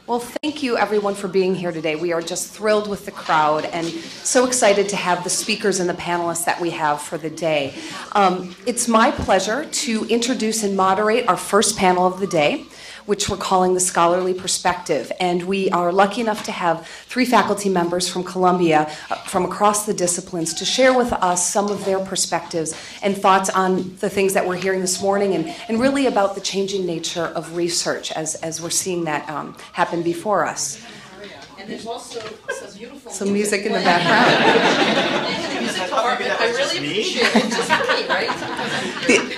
Well, thank you everyone for being here today. We are just thrilled with the crowd and so excited to have the speakers and the panelists that we have for the day. It's my pleasure to introduce and moderate our first panel of the day, which we're calling the Scholarly Perspective. And we are lucky enough to have 3 faculty members from Columbia from across the disciplines to share with us some of their perspectives and thoughts on the things that we're hearing this morning and really about the changing nature of research as we're seeing that happen before us. And there's also some music in the background. I really appreciate it. Just for me, right?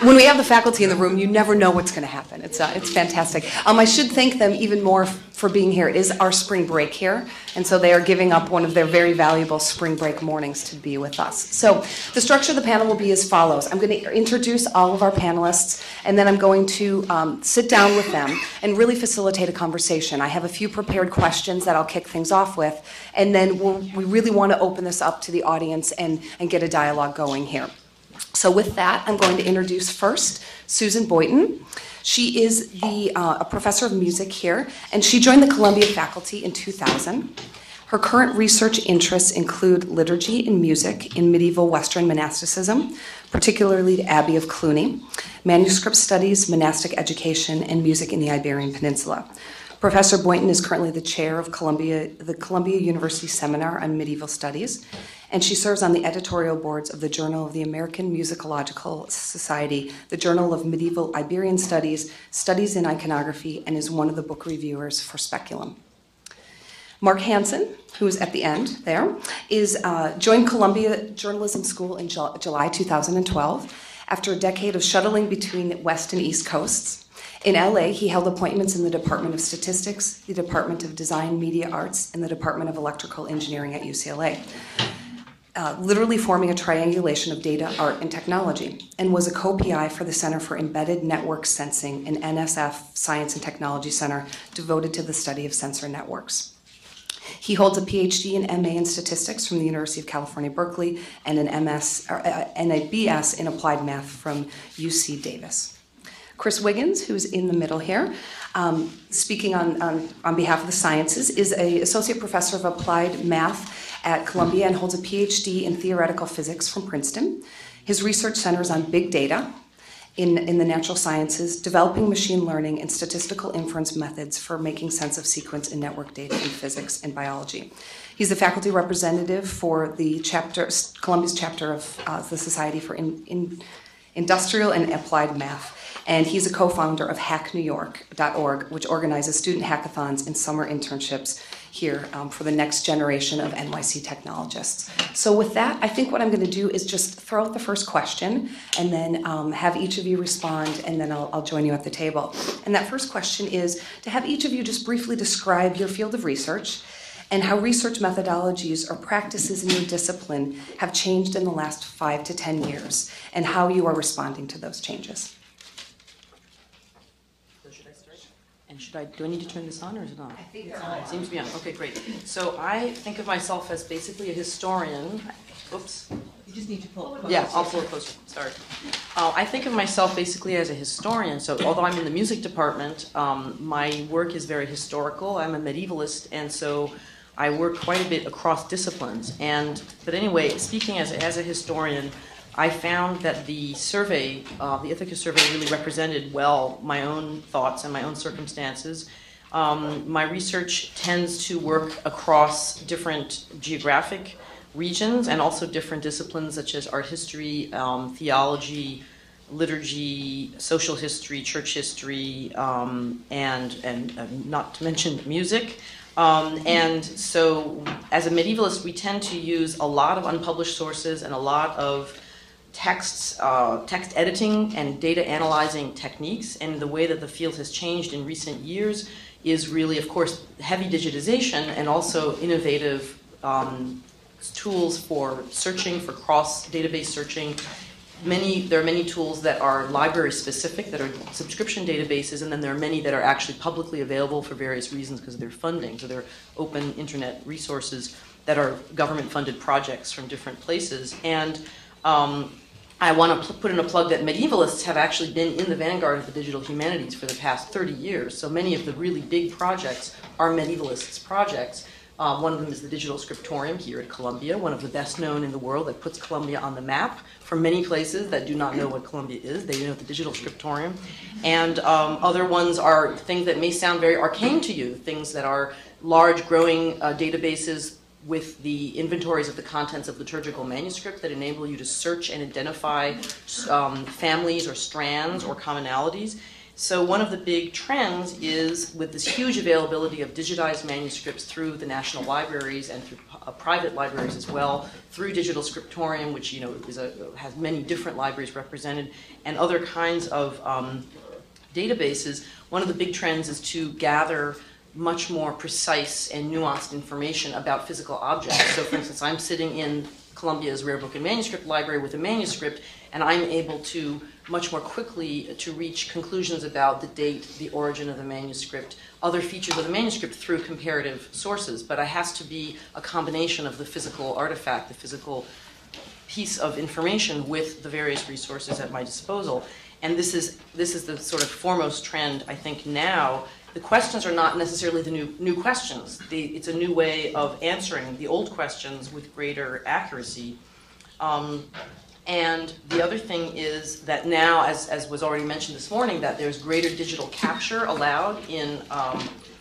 When we have the faculty in the room, you never know what's going to happen. It's fantastic. I should thank them even more for being here. It is our spring break here, and so they are giving up one of their very valuable spring break mornings to be with us. So the structure of the panel will be as follows. I'm going to introduce all of our panelists, and then I'm going to sit down with them and really facilitate a conversation. I have a few prepared questions that I'll kick things off with, and then we really want to open this up to the audience and get a dialogue going here. So with that, I'm going to introduce first Susan Boynton. She is a professor of music here, and she joined the Columbia faculty in 2000. Her current research interests include liturgy and music in medieval Western monasticism, particularly the Abbey of Cluny, manuscript studies, monastic education, and music in the Iberian Peninsula. Professor Boynton is currently the chair of the Columbia University Seminar on Medieval Studies, and she serves on the editorial boards of the Journal of the American Musicological Society, the Journal of Medieval Iberian Studies, Studies in Iconography, and is one of the book reviewers for Speculum. Mark Hanson, who is at the end there, joined Columbia Journalism School in July 2012 after a decade of shuttling between the West and East Coasts. In LA, he held appointments in the Department of Statistics, the Department of Design, Media Arts, and the Department of Electrical Engineering at UCLA, literally forming a triangulation of data, art, and technology, and was a co-PI for the Center for Embedded Network Sensing, an NSF Science and Technology Center devoted to the study of sensor networks. He holds a PhD and MA in statistics from the University of California, Berkeley, and an a BS in applied math from UC Davis. Chris Wiggins, who's in the middle here, speaking on behalf of the sciences, is an associate professor of applied math at Columbia and holds a PhD in theoretical physics from Princeton. His research centers on big data in the natural sciences, developing machine learning and statistical inference methods for making sense of sequence and network data in physics and biology. He's the faculty representative for the Columbia's chapter of the Society for Industrial and Applied Math. And he's a co-founder of hacknewyork.org, which organizes student hackathons and summer internships here for the next generation of NYC technologists. So with that, I think what I'm going to do is just throw out the first question and then have each of you respond, and then I'll join you at the table. And that first question is to have each of you just briefly describe your field of research and how research methodologies or practices in your discipline have changed in the last 5 to 10 years, and how you are responding to those changes. Do I need to turn this on or is it on? I think it's on. It seems to be on. Okay, great. So I think of myself as basically a historian. Oops. You just need to pull it closer. Yeah, I'll pull it closer. Sorry. I think of myself basically as a historian. So although I'm in the music department, my work is very historical. I'm a medievalist, and so I work quite a bit across disciplines. But anyway, speaking as a historian, I found that the survey, the Ithaca survey, really represented well my own thoughts and my own circumstances. My research tends to work across different geographic regions and also different disciplines such as art history, theology, liturgy, social history, church history, and not to mention music. And so as a medievalist, we tend to use a lot of unpublished sources and a lot of text editing and data analyzing techniques, and the way that the field has changed in recent years is really, of course, heavy digitization and also innovative tools for searching, for cross-database searching. There are many tools that are library-specific, that are subscription databases, and then there are many that are actually publicly available for various reasons because of their funding. So they're open internet resources that are government-funded projects from different places. And I want to put in a plug that medievalists have actually been in the vanguard of the digital humanities for the past 30 years. So many of the really big projects are medievalists' projects. One of them is the Digital Scriptorium here at Columbia, one of the best known in the world that puts Columbia on the map for many places that do not know what Columbia is. They know the Digital Scriptorium. And other ones are things that may sound very arcane to you, things that are large growing databases with the inventories of the contents of liturgical manuscript that enable you to search and identify families or strands or commonalities. So one of the big trends is, with this huge availability of digitized manuscripts through the national libraries and through private libraries as well, through Digital Scriptorium, which has many different libraries represented, and other kinds of databases, one of the big trends is to gather much more precise and nuanced information about physical objects. So for instance, I'm sitting in Columbia's Rare Book and Manuscript Library with a manuscript, and I'm able to much more quickly to reach conclusions about the date, the origin of the manuscript, other features of the manuscript through comparative sources. But it has to be a combination of the physical artifact, the physical piece of information with the various resources at my disposal. And this is the sort of foremost trend, I think, now. The questions are not necessarily the new questions. It's a new way of answering the old questions with greater accuracy. And the other thing is that now, as was already mentioned this morning, that there's greater digital capture allowed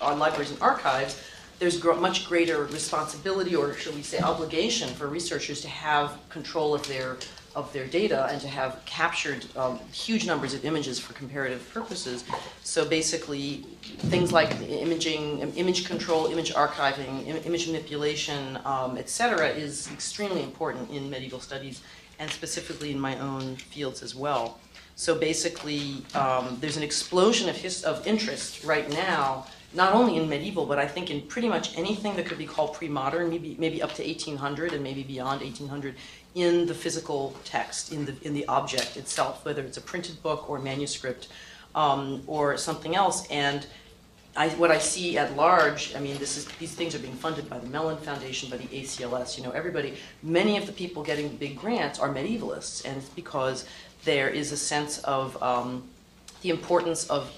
on libraries and archives. There's much greater responsibility, or shall we say obligation, for researchers to have control of their data and to have captured huge numbers of images for comparative purposes. So basically, things like imaging, image control, image archiving, image manipulation, etc., is extremely important in medieval studies, and specifically in my own fields as well. So basically, there's an explosion of interest right now, not only in medieval, but I think in pretty much anything that could be called pre-modern, maybe up to 1800 and maybe beyond 1800, in the physical text, in the object itself, whether it's a printed book or manuscript or something else. And what I see at large, I mean, these things are being funded by the Mellon Foundation, by the ACLS, everybody. Many of the people getting big grants are medievalists, and it's because there is a sense of the importance of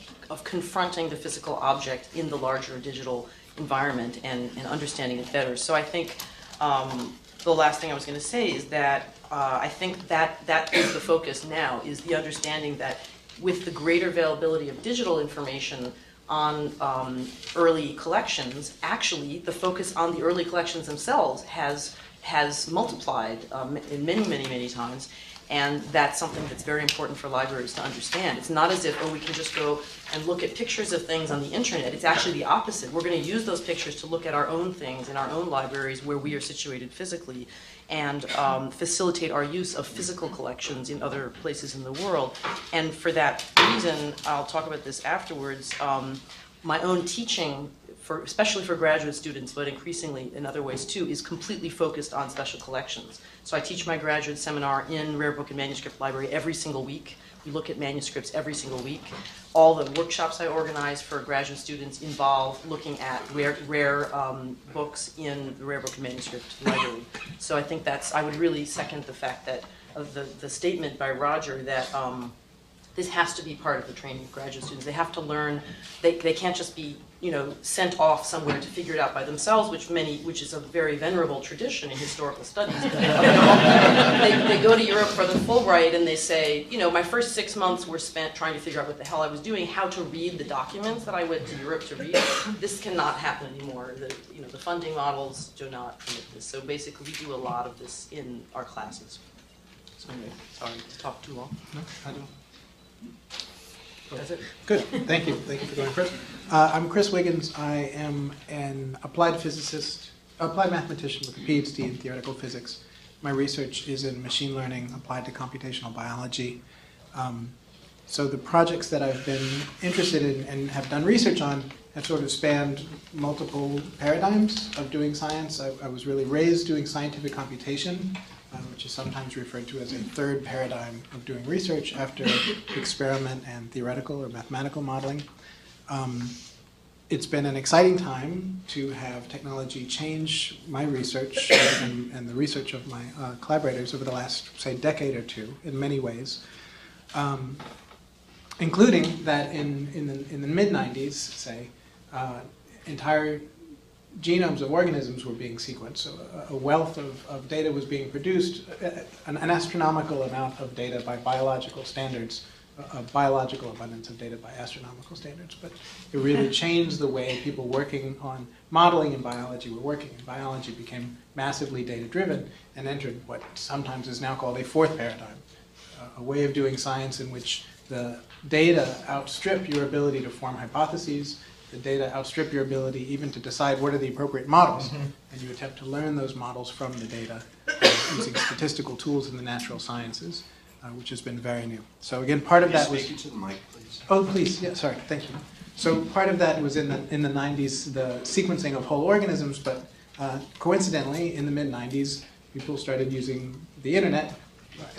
confronting the physical object in the larger digital environment and understanding it better. So I think the last thing I was going to say is that I think that is the focus now, is the understanding that with the greater availability of digital information on early collections, actually the focus on the early collections themselves has multiplied in many times. And that's something that's very important for libraries to understand. It's not as if, we can just go and look at pictures of things on the internet. It's actually the opposite. We're going to use those pictures to look at our own things in our own libraries where we are situated physically, and facilitate our use of physical collections in other places in the world. And for that reason, I'll talk about this afterwards, my own teaching, especially for graduate students, but increasingly in other ways too, is completely focused on special collections. So I teach my graduate seminar in Rare Book and Manuscript Library every single week. We look at manuscripts every single week. All the workshops I organize for graduate students involve looking at rare books in the Rare Book and Manuscript Library. So I think I would really second the fact that, the statement by Roger that this has to be part of the training of graduate students. They have to learn, they can't just be sent off somewhere to figure it out by themselves, which is a very venerable tradition in historical studies. They go to Europe for the Fulbright and they say, my first 6 months were spent trying to figure out what the hell I was doing, how to read the documents that I went to Europe to read. This cannot happen anymore. The funding models do not permit this. So basically, we do a lot of this in our classes. So anyway, sorry to talk too long. No, I don't. That's it. Good. Thank you. Thank you for going first. I'm Chris Wiggins. I am an applied mathematician with a PhD in theoretical physics. My research is in machine learning applied to computational biology. So the projects that I've been interested in and have done research on have sort of spanned multiple paradigms of doing science. I was really raised doing scientific computation, which is sometimes referred to as a third paradigm of doing research after experiment and theoretical or mathematical modeling. It's been an exciting time to have technology change my research and the research of my collaborators over the last, say, decade or two in many ways, including that in the mid-90s, say, entire genomes of organisms were being sequenced. So a wealth of data was being produced, an astronomical amount of data by biological standards, a biological abundance of data by astronomical standards. But it really changed the way people working on modeling in biology were working. And biology became massively data-driven and entered what sometimes is now called a fourth paradigm, a way of doing science in which the data outstrip your ability to form hypotheses. The data outstrip your ability even to decide what are the appropriate models, and you attempt to learn those models from the data using statistical tools in the natural sciences, which has been very new. So again, part of that was... Speak to the mic, please. Oh, please. Yeah, sorry. Thank you. So part of that was in the 90s, the sequencing of whole organisms, but coincidentally, in the mid-90s, people started using the internet,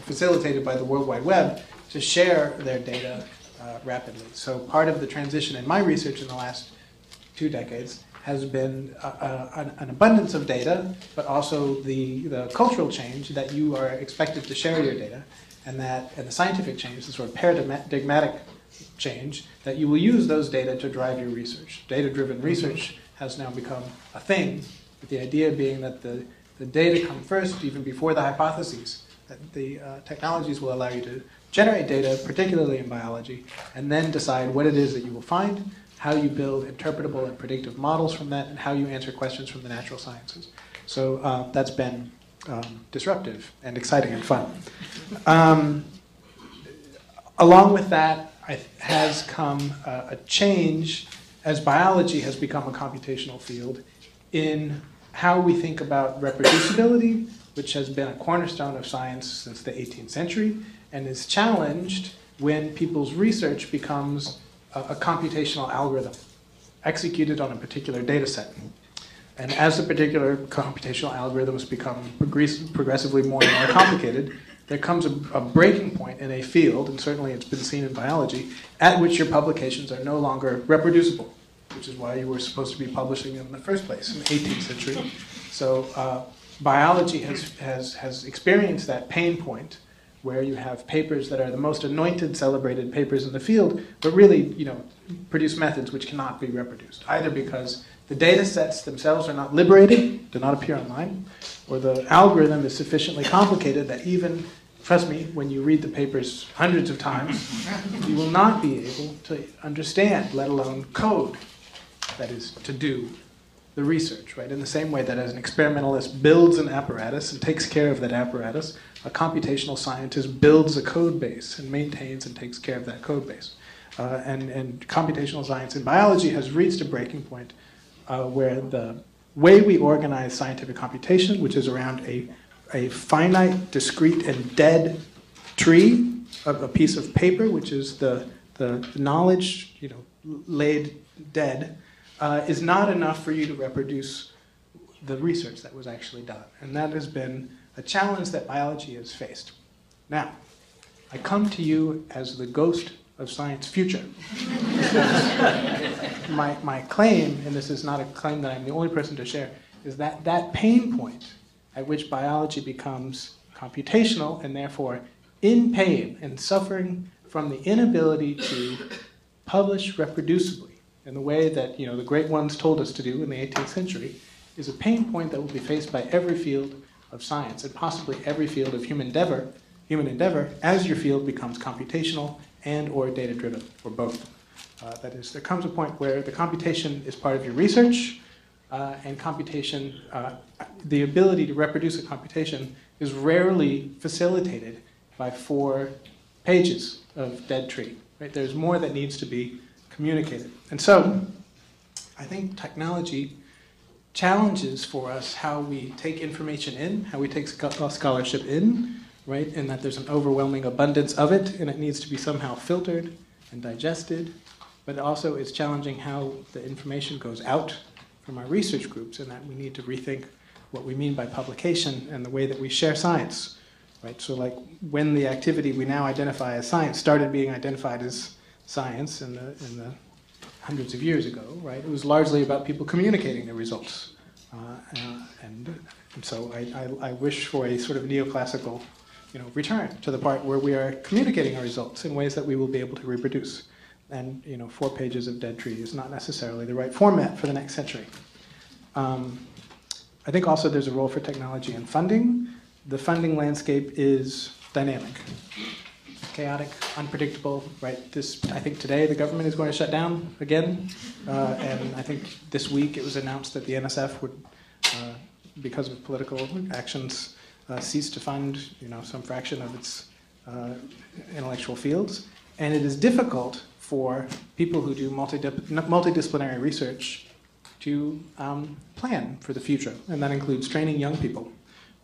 facilitated by the World Wide Web, to share their data rapidly. So part of the transition in my research in the last 2 decades has been an abundance of data, but also the cultural change that you are expected to share your data, and the scientific change, the sort of paradigmatic change, that you will use those data to drive your research. Data-driven research has now become a thing, with the idea being that the data come first, even before the hypotheses. That the technologies will allow you to generate data, particularly in biology, and then decide what it is that you will find, how you build interpretable and predictive models from that, and how you answer questions from the natural sciences. So that's been disruptive and exciting and fun. Along with that has come a change as biology has become a computational field in how we think about reproducibility, which has been a cornerstone of science since the 18th century, and is challenged when people's research becomes a computational algorithm executed on a particular data set. And as the particular computational algorithms become progressively more and more complicated, there comes a breaking point in a field, and certainly it's been seen in biology, at which your publications are no longer reproducible, which is why you were supposed to be publishing them in the first place in the 18th century. So biology has experienced that pain point where you have papers that are the most anointed, celebrated papers in the field, but really, produce methods which cannot be reproduced, either because the data sets themselves are not liberated, do not appear online, or the algorithm is sufficiently complicated that even, trust me, when you read the papers hundreds of times, you will not be able to understand, let alone code, that is, to do the research, right? In the same way that as an experimentalist builds an apparatus and takes care of that apparatus, a computational scientist builds a code base and maintains and takes care of that code base. And computational science in biology has reached a breaking point where the way we organize scientific computation, which is around a finite, discrete, and dead tree of a piece of paper, which is the knowledge, laid dead, is not enough for you to reproduce the research that was actually done. And that has been a challenge that biology has faced. Now, I come to you as the ghost of science future. my claim, and this is not a claim that I'm the only person to share, is that that pain point at which biology becomes computational and therefore in pain and suffering from the inability to publish reproducibly in the way that the great ones told us to do in the 18th century, is a pain point that will be faced by every field of science and possibly every field of human endeavor as your field becomes computational and or data-driven, or both. That is, there comes a point where the computation is part of your research, and computation, the ability to reproduce a computation is rarely facilitated by 4 pages of dead tree. Right? There's more that needs to be communicated. And so, I think technology challenges for us how we take information in, how we take scholarship in, right? And that there's an overwhelming abundance of it, and it needs to be somehow filtered and digested. But also it's challenging how the information goes out from our research groups, and that we need to rethink what we mean by publication and the way that we share science, right? So like when the activity we now identify as science started being identified as science in the hundreds of years ago, right? It was largely about people communicating their results. And so I wish for a sort of neoclassical, return to the part where we are communicating our results in ways that we will be able to reproduce. And 4 pages of dead tree is not necessarily the right format for the next century. I think also there's a role for technology and funding. The funding landscape is dynamic, chaotic, unpredictable, right? I think today the government is going to shut down again, and I think this week it was announced that the NSF would, because of political actions, cease to fund, some fraction of its intellectual fields. And it is difficult for people who do multidisciplinary research to plan for the future, and that includes training young people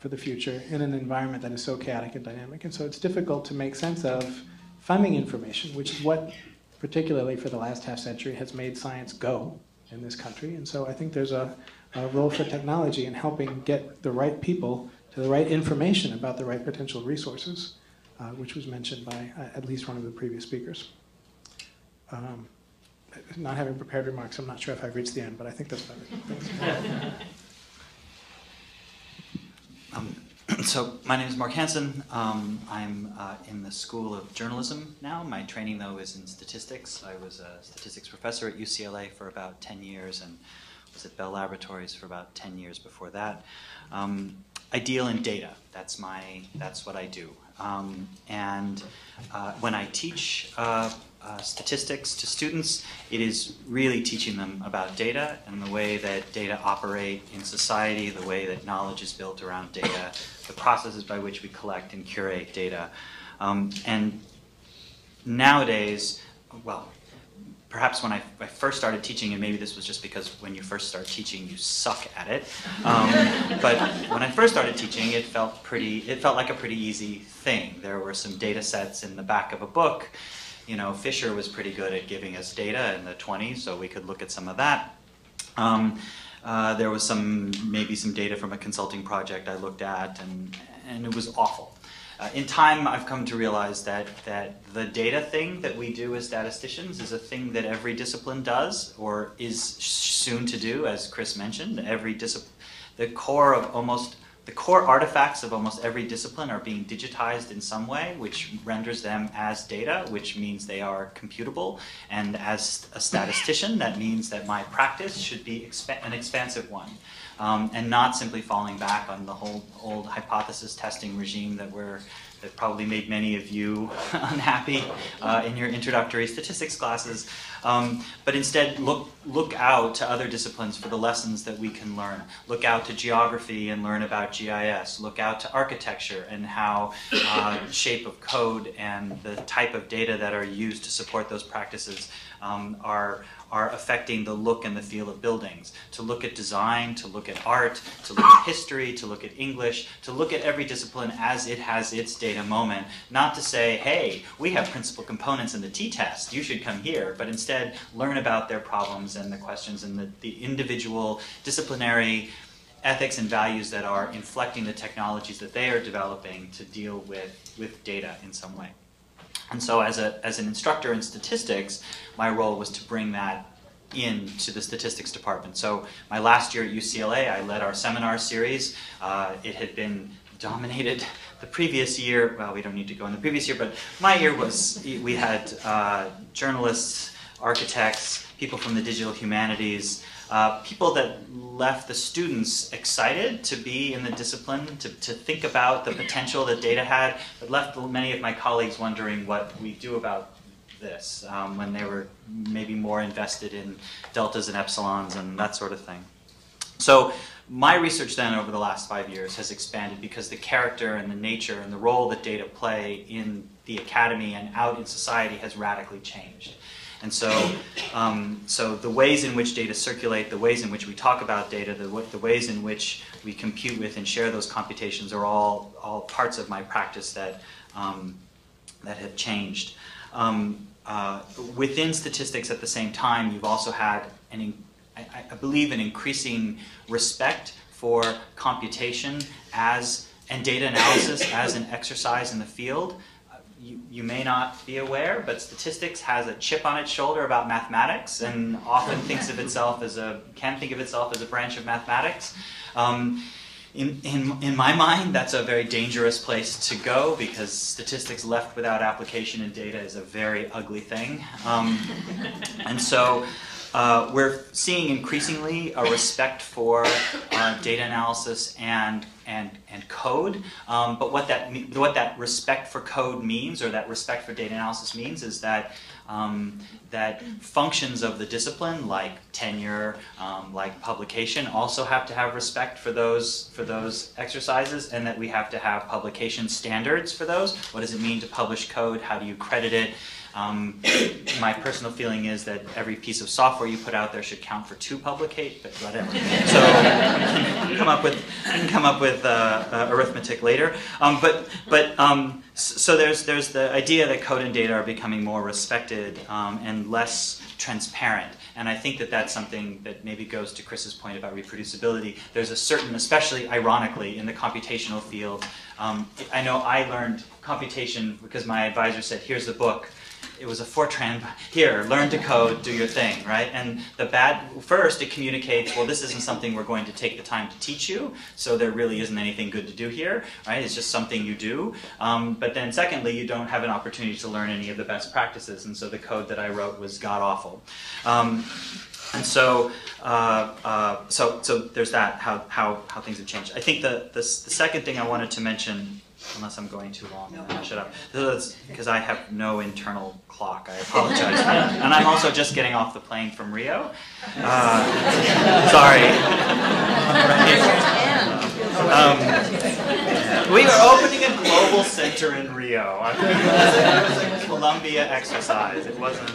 for the future in an environment that is so chaotic and dynamic. And so it's difficult to make sense of funding information, which is what, particularly for the last half century, has made science go in this country. And so I think there's a role for technology in helping get the right people to the right information about the right potential resources, which was mentioned by at least one of the previous speakers. Not having prepared remarks, I'm not sure if I've reached the end, but I think that's about it. Thanks. So my name is Mark Hanson. I'm in the School of Journalism now. My training, though, is in statistics. I was a statistics professor at UCLA for about 10 years and was at Bell Laboratories for about 10 years before that. I deal in data. That's what I do. And when I teach statistics to students, it is really teaching them about data and the way that data operate in society, the way that knowledge is built around data, the processes by which we collect and curate data. And nowadays, well, perhaps when I first started teaching, and maybe this was just because when you first start teaching, you suck at it. But when I first started teaching, it felt like a pretty easy thing. There were some data sets in the back of a book. Fisher was pretty good at giving us data in the 20s, so we could look at some of that. There was maybe some data from a consulting project I looked at, and it was awful. In time, I've come to realize that the data thing that we do as statisticians is a thing that every discipline does, or is soon to do, as Chris mentioned. The core artifacts of almost every discipline are being digitized in some way, which renders them as data, which means they are computable. And as a statistician, that means that my practice should be an expansive one, and not simply falling back on the whole old hypothesis testing regime that probably made many of you unhappy in your introductory statistics classes, but instead look out to other disciplines for the lessons that we can learn. Look out to geography and learn about GIS. Look out to architecture and how shape of code and the type of data that are used to support those practices are affecting the look and the feel of buildings. To look at design, to look at art, to look at history, to look at English, to look at every discipline as it has its data moment. Not to say, hey, we have principal components in the t-test, you should come here, but instead learn about their problems and the questions and the individual disciplinary ethics and values that are inflecting the technologies that they are developing to deal with data in some way. And so as an instructor in statistics, my role was to bring that into the statistics department. So my last year at UCLA, I led our seminar series. It had been dominated the previous year. Well, we don't need to go in the previous year, but my year we had journalists, architects, people from the digital humanities, people that left the students excited to be in the discipline, to think about the potential that data had, but left many of my colleagues wondering what we do about this when they were maybe more invested in deltas and epsilons and that sort of thing. So my research then over the last 5 years has expanded because the character and the nature and the role that data play in the academy and out in society has radically changed. And so, so the ways in which data circulate, the ways in which we talk about data, the ways in which we compute with and share those computations are all parts of my practice that have changed. Within statistics at the same time, you've also had, I believe, an increasing respect for computation and data analysis as an exercise in the field. you may not be aware, but statistics has a chip on its shoulder about mathematics, and often thinks of itself as can think of itself as a branch of mathematics. In my mind, that's a very dangerous place to go, because statistics left without application and data is a very ugly thing. And so we're seeing increasingly a respect for data analysis and code. But what that respect for code means, or that respect for data analysis means, is that that functions of the discipline, like tenure, like publication, also have to have respect for those exercises, and that we have to have publication standards for those. What does it mean to publish code? How do you credit it? My personal feeling is that every piece of software you put out there should count for 2 publicate, but whatever. So you can come up with arithmetic later. So there's the idea that code and data are becoming more respected and less transparent. And I think that that's something that maybe goes to Chris's point about reproducibility. There's a certain, especially ironically, in the computational field, I know I learned computation because my advisor said, here's the book. It was a Fortran, here, learn to code, do your thing, right? And first it communicates, well, this isn't something we're going to take the time to teach you, so there really isn't anything good to do here, right? It's just something you do. But then secondly, you don't have an opportunity to learn any of the best practices, and so the code that I wrote was god-awful. And so, so there's that, how things have changed. I think the second thing I wanted to mention, unless I'm going too long, I'll shut up. Because I have no internal clock. I apologize for that. And I'm also just getting off the plane from Rio. Sorry. We are opening a global center in Rio. It was a Columbia exercise. It wasn't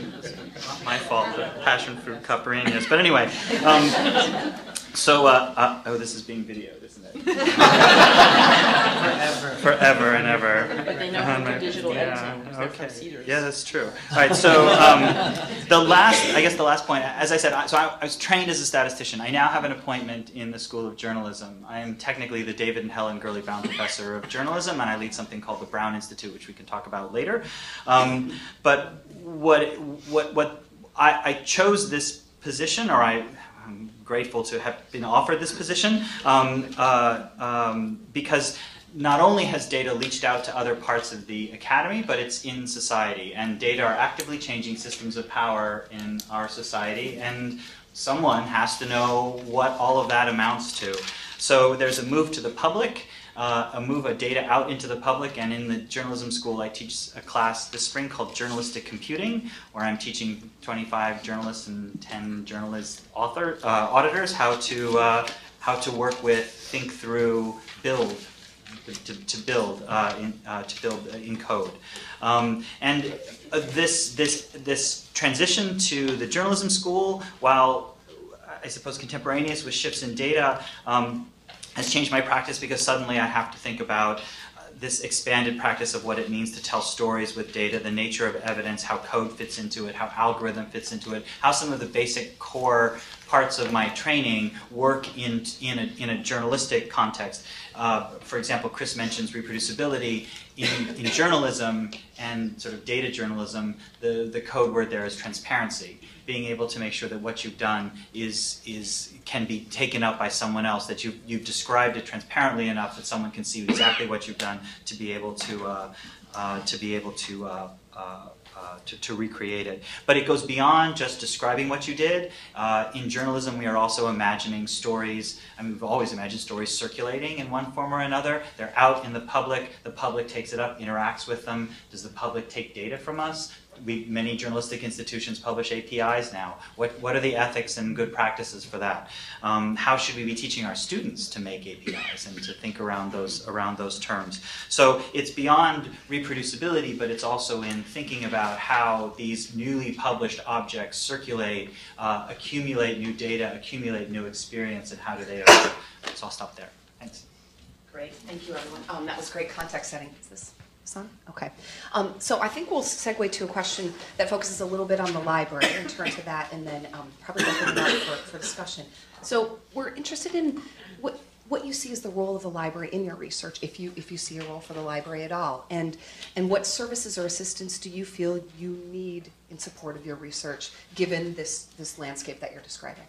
my fault. The passion fruit caipirinhas. But anyway. Oh, this is being videoed, isn't it? Forever and ever. But they know how to do digital editing. They're from Cedars. Yeah, that's true. All right, so the last point, as I said, I was trained as a statistician. I now have an appointment in the School of Journalism. I am technically the David and Helen Gurley Brown Professor of Journalism, and I lead something called the Brown Institute, which we can talk about later. But I chose this position, or I'm grateful to have been offered this position, because not only has data leached out to other parts of the academy, but it's in society. And data are actively changing systems of power in our society, and someone has to know what all of that amounts to. So there's a move to the public, a move of data out into the public, and in the journalism school I teach a class this spring called Journalistic Computing, where I'm teaching 25 journalists and 10 journalist auditors how to work with, think through, build, to build in code. And this transition to the journalism school, while I suppose contemporaneous with shifts in data, has changed my practice, because suddenly I have to think about this expanded practice of what it means to tell stories with data, the nature of evidence, how code fits into it, how algorithm fits into it, how some of the basic core parts of my training work in a journalistic context. For example, Chris mentions reproducibility. In journalism and sort of data journalism, the code word there is transparency. Being able to make sure that what you've done can be taken up by someone else, that you've described it transparently enough that someone can see exactly what you've done to be able to recreate it. But it goes beyond just describing what you did. In journalism, we are also imagining stories. I mean, we've always imagined stories circulating in one form or another. They're out in the public takes it up, interacts with them. Does the public take data from us? Many journalistic institutions publish APIs now. What are the ethics and good practices for that? How should we be teaching our students to make APIs and to think around those terms? So it's beyond reproducibility, but it's also in thinking about how these newly published objects circulate, accumulate new data, accumulate new experience, and how do they occur. So I'll stop there. Thanks. Great, thank you everyone. That was great context setting. Is this on? Okay. So I think we'll segue to a question that focuses a little bit on the library and turn to that, and then probably open it up for discussion. So we're interested in what you see as the role of the library in your research, if you see a role for the library at all, and what services or assistance do you feel you need in support of your research, given this landscape that you're describing?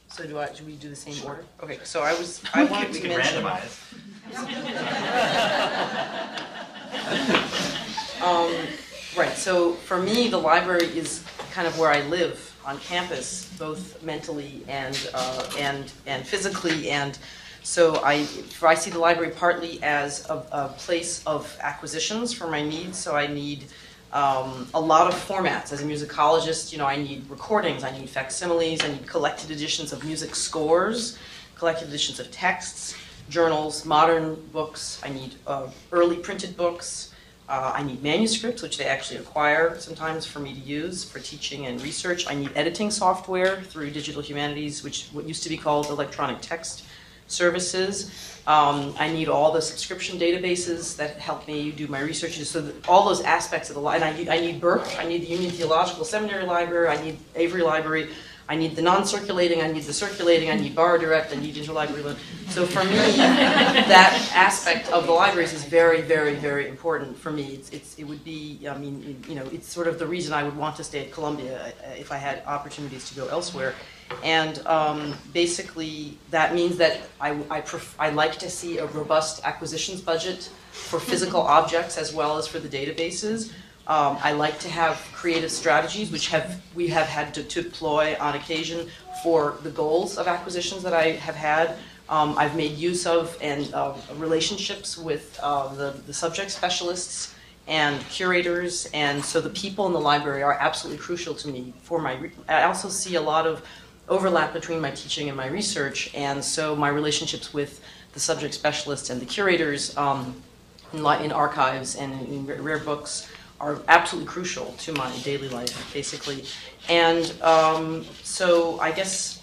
So do we do the same order? Okay, so I We wanted to can mention. randomize. Right, so for me, the library is kind of where I live on campus, both mentally and physically, and so I see the library partly as a place of acquisitions for my needs. So I need a lot of formats. As a musicologist, I need recordings, I need facsimiles, I need collected editions of music scores, collected editions of texts, journals, modern books. I need early printed books. I need manuscripts, which they actually acquire sometimes for me to use for teaching and research. I need editing software through Digital Humanities, what used to be called electronic text services. I need all the subscription databases that help me do my research. So all those aspects of the library. I need Burke, I need the Union Theological Seminary Library, I need Avery Library, I need the non-circulating, I need the circulating, I need Bar Direct, I need interlibrary loan. So for me, that aspect of the libraries is very, very, very important for me. It would be, it's sort of the reason I would want to stay at Columbia if I had opportunities to go elsewhere. And basically, that means that I like to see a robust acquisitions budget for physical objects as well as for the databases. I like to have creative strategies, which we have had to deploy on occasion for the goals of acquisitions that I have had. I've made use of and relationships with the subject specialists and curators, and so the people in the library are absolutely crucial to me for I also see a lot of overlap between my teaching and my research, and so my relationships with the subject specialists and the curators in archives and in rare books are absolutely crucial to my daily life, basically. And so I guess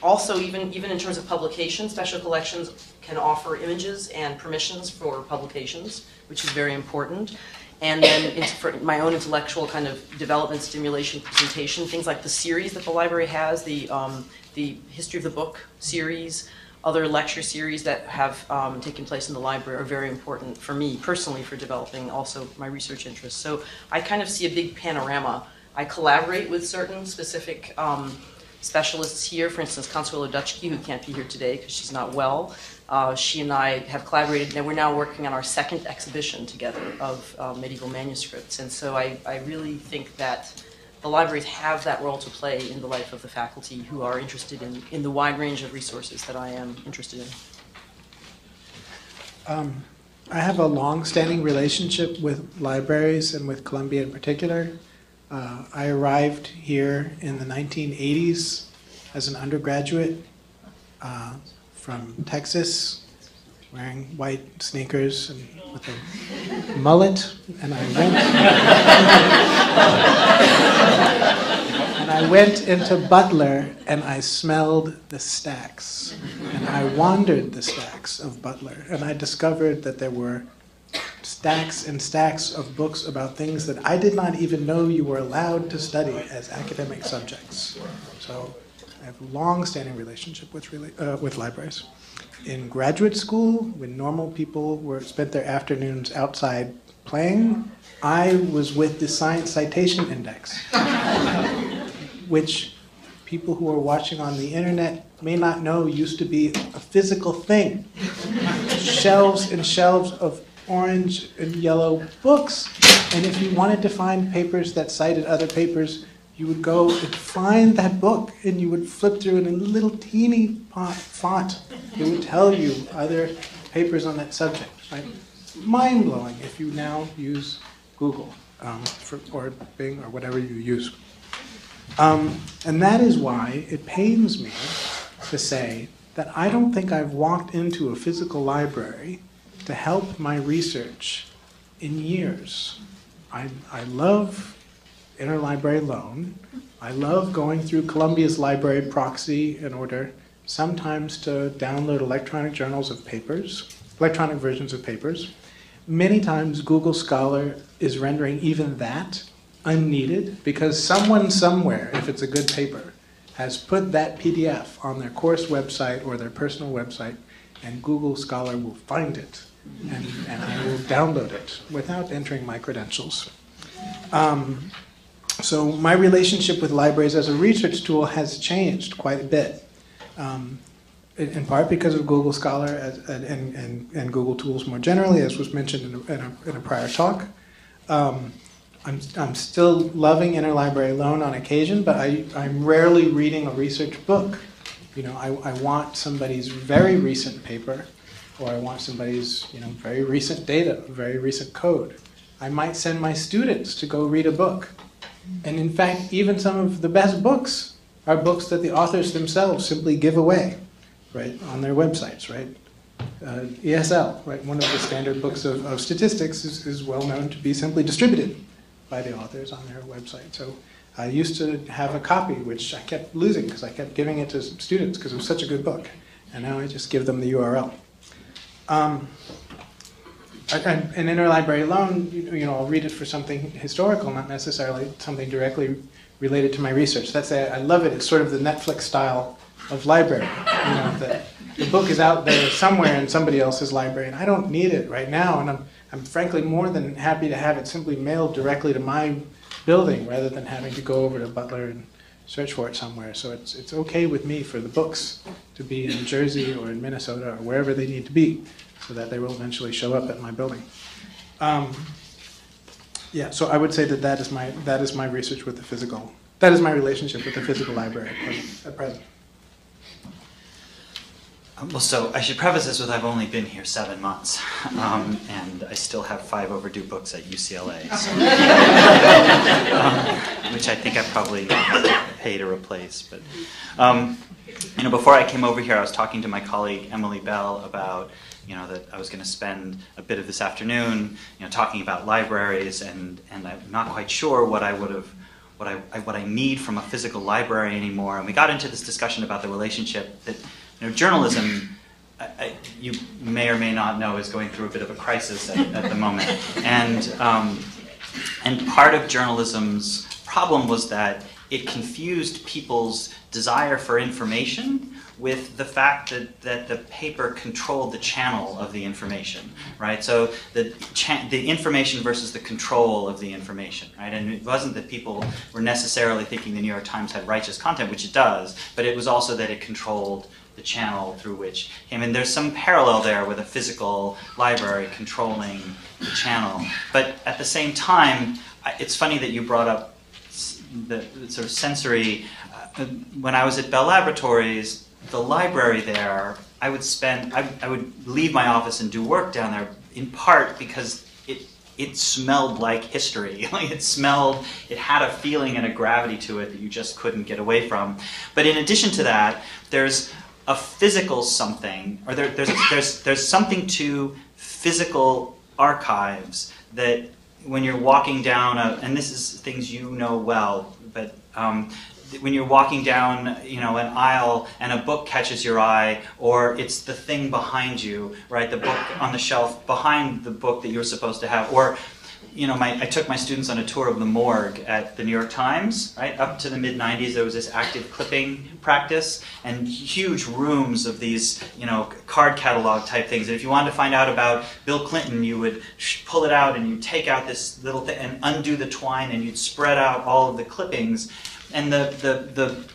also even in terms of publication, special collections can offer images and permissions for publications, which is very important. And then for my own intellectual kind of development, stimulation, presentation, things like the series that the library has, the History of the Book series, other lecture series that have taken place in the library are very important for me personally for developing also my research interests. So I kind of see a big panorama. I collaborate with certain specific specialists here, for instance, Consuelo Dutschke, who can't be here today because she's not well. She and I have collaborated, and we're now working on our second exhibition together of medieval manuscripts. And so I really think that the libraries have that role to play in the life of the faculty who are interested in the wide range of resources that I am interested in. I have a long-standing relationship with libraries and with Columbia in particular. I arrived here in the 1980s as an undergraduate from Texas, wearing white sneakers and with a mullet, and I went into Butler and I smelled the stacks, and I wandered the stacks of Butler, and I discovered that there were stacks and stacks of books about things that I did not even know you were allowed to study as academic subjects. So I have a long-standing relationship with libraries. In graduate school, when normal people spent their afternoons outside playing, I was with the Science Citation Index, which people who are watching on the internet may not know used to be a physical thing. Shelves and shelves of orange and yellow books, and if you wanted to find papers that cited other papers, you would go and find that book, and you would flip through it in a little teeny font. It would tell you other papers on that subject. Right? Mind-blowing if you now use Google or Bing or whatever you use. And that is why it pains me to say that I don't think I've walked into a physical library to help my research in years. I love interlibrary loan. I love going through Columbia's library proxy in order sometimes to download electronic versions of papers. Many times Google Scholar is rendering even that unneeded because someone somewhere, if it's a good paper, has put that PDF on their course website or their personal website, and Google Scholar will find it, and I will download it without entering my credentials. So my relationship with libraries as a research tool has changed quite a bit, in part because of Google Scholar and Google tools more generally, as was mentioned in a prior talk. I'm still loving interlibrary loan on occasion, but I'm rarely reading a research book. You know, I want somebody's very recent paper, or I want somebody's very recent data, very recent code. I might send my students to go read a book. And in fact, even some of the best books are books that the authors themselves simply give away, right, on their websites, right? ESL, right, one of the standard books of statistics is well known to be simply distributed by the authors on their website. So I used to have a copy, which I kept losing because I kept giving it to students because it was such a good book. And now I just give them the URL. An interlibrary loan, I'll read it for something historical, not necessarily something directly related to my research. I love it. It's sort of the Netflix style of library. That the book is out there somewhere in somebody else's library, and I don't need it right now. And I'm frankly more than happy to have it simply mailed directly to my building rather than having to go over to Butler and search for it somewhere. So it's okay with me for the books to be in Jersey or in Minnesota or wherever they need to be, so that they will eventually show up at my building. Yeah, so I would say that is my research with the physical. That is my relationship with the physical library at present. Well, so I should preface this with I've only been here 7 months, and I still have 5 overdue books at UCLA, so, which I think I probably have to pay to replace. But before I came over here, I was talking to my colleague Emily Bell about that I was going to spend a bit of this afternoon, talking about libraries, and I'm not quite sure what I need from a physical library anymore. And we got into this discussion about the relationship that journalism, you may or may not know, is going through a bit of a crisis at the moment, and part of journalism's problem was that it confused people's desire for information with the fact that the paper controlled the channel of the information, right? So the information versus the control of the information, right? And it wasn't that people were necessarily thinking the New York Times had righteous content, which it does, but it was also that it controlled the channel through which came in. There's some parallel there with a physical library controlling the channel. But at the same time, it's funny that you brought up the sort of sensory. When I was at Bell Laboratories, the library there, I would leave my office and do work down there, in part because it smelled like history. It had a feeling and a gravity to it that you just couldn't get away from. But in addition to that, there's a physical something, or there's something to physical archives that when you're walking down and this is things you know well, but when you're walking down, an aisle and a book catches your eye, or it's the thing behind you, right? The book on the shelf behind the book that you're supposed to have, or I took my students on a tour of the morgue at the New York Times, right? Up to the mid-90s, there was this active clipping practice and huge rooms of these, card catalog type things. And if you wanted to find out about Bill Clinton, you would pull it out and you'd take out this little thing and undo the twine and you'd spread out all of the clippings. And the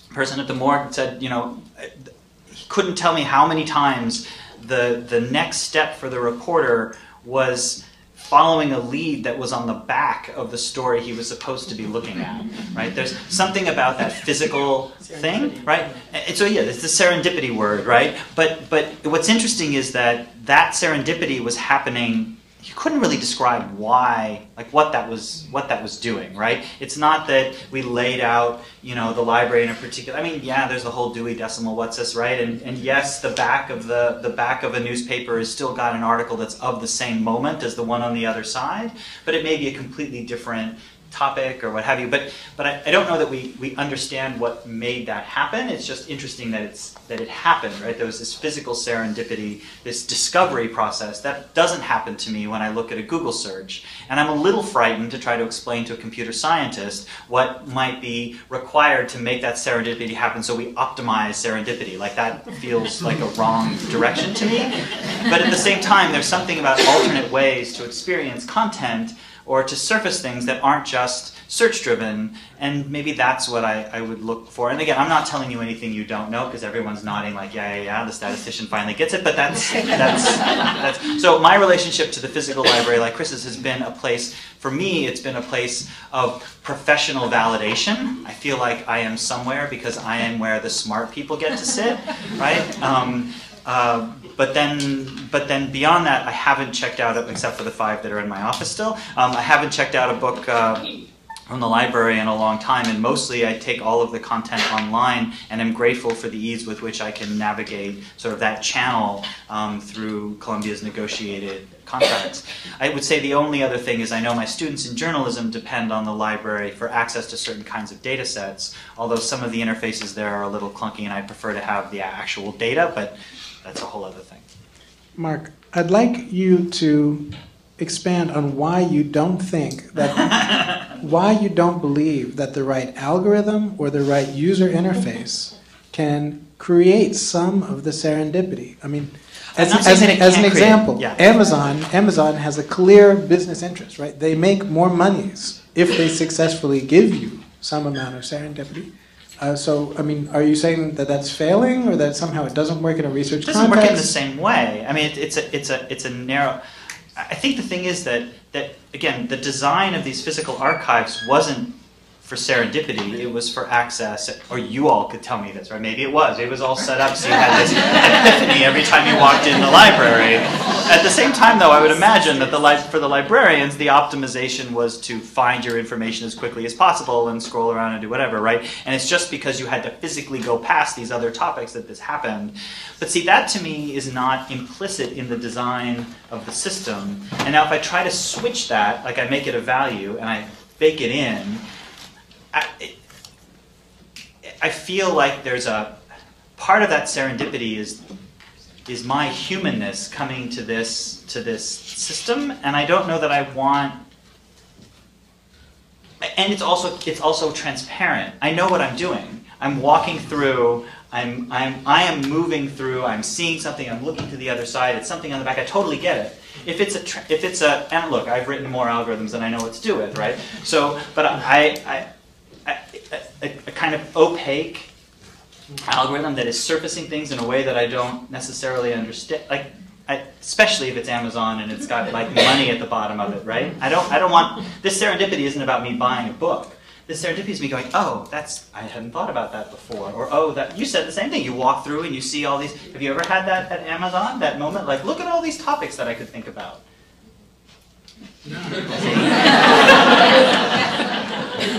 person at the morgue said, he couldn't tell me how many times the next step for the reporter was following a lead that was on the back of the story he was supposed to be looking at, right? There's something about that physical thing, right? And so yeah, it's the serendipity word, right? But what's interesting is that serendipity was happening. You couldn't really describe why, what that was doing, right? It's not that we laid out, the library in a particular. Yeah, there's the whole Dewey Decimal, what's this, right? And yes, the back of a newspaper has still got an article that's of the same moment as the one on the other side, but it may be a completely different topic or what have you, but I don't know that we understand what made that happen. It's just interesting that it happened, right? There was this physical serendipity, this discovery process that doesn't happen to me when I look at a Google search. And I'm a little frightened to try to explain to a computer scientist what might be required to make that serendipity happen, so we optimize serendipity. Like, that feels like a wrong direction to me. But at the same time, there's something about alternate ways to experience content or to surface things that aren't just search-driven, and maybe that's what I would look for. And again, I'm not telling you anything you don't know, because everyone's nodding like, yeah, the statistician finally gets it, but that's so my relationship to the physical library, like Chris's, has been a place, for me, it's been a place of professional validation. I feel like I am somewhere because I am where the smart people get to sit, right? But then beyond that, I haven't checked out, except for the 5 that are in my office still, I haven't checked out a book from the library in a long time, and mostly I take all of the content online, and I'm grateful for the ease with which I can navigate sort of that channel through Columbia's negotiated contracts. I would say the only other thing is I know my students in journalism depend on the library for access to certain kinds of data sets, although some of the interfaces there are a little clunky, and I prefer to have the actual data, but that's a whole other thing. Mark, I'd like you to expand on why you don't think that, why you don't believe that the right algorithm or the right user interface can create some of the serendipity. I mean, as an example, yeah. Amazon has a clear business interest, right? They make more monies if they successfully give you some amount of serendipity. So, I mean, are you saying that that's failing, or that somehow it doesn't work in a research context? It doesn't work in the same way. I mean, it's a narrow. I think the thing is that again, the design of these physical archives wasn't for serendipity. It was for access. Or you all could tell me this, right? Maybe it was. It was all set up so you had this epiphany every time you walked in the library. At the same time, though, I would imagine that for the librarians, the optimization was to find your information as quickly as possible and scroll around and do whatever, right? And it's just because you had to physically go past these other topics that this happened. But see, that to me is not implicit in the design of the system. And now if I try to switch that, like I make it a value and I bake it in, I feel like there's a part of that serendipity is my humanness coming to this system, and I don't know that I want. And it's also transparent. I know what I'm doing. I'm walking through. I am moving through. I'm seeing something. I'm looking to the other side. It's something on the back. I totally get it. If it's a and look, I've written more algorithms than I know what to do with, right? So, but a kind of opaque algorithm that is surfacing things in a way that I don't necessarily understand, like especially if it's Amazon and it's got like money at the bottom of it, right? I don't want this serendipity isn't about me buying a book. This serendipity is me going, oh, I hadn't thought about that before, or oh, that you said the same thing. You walk through and you see all these. Have you ever had that at Amazon? That moment, like, look at all these topics that I could think about.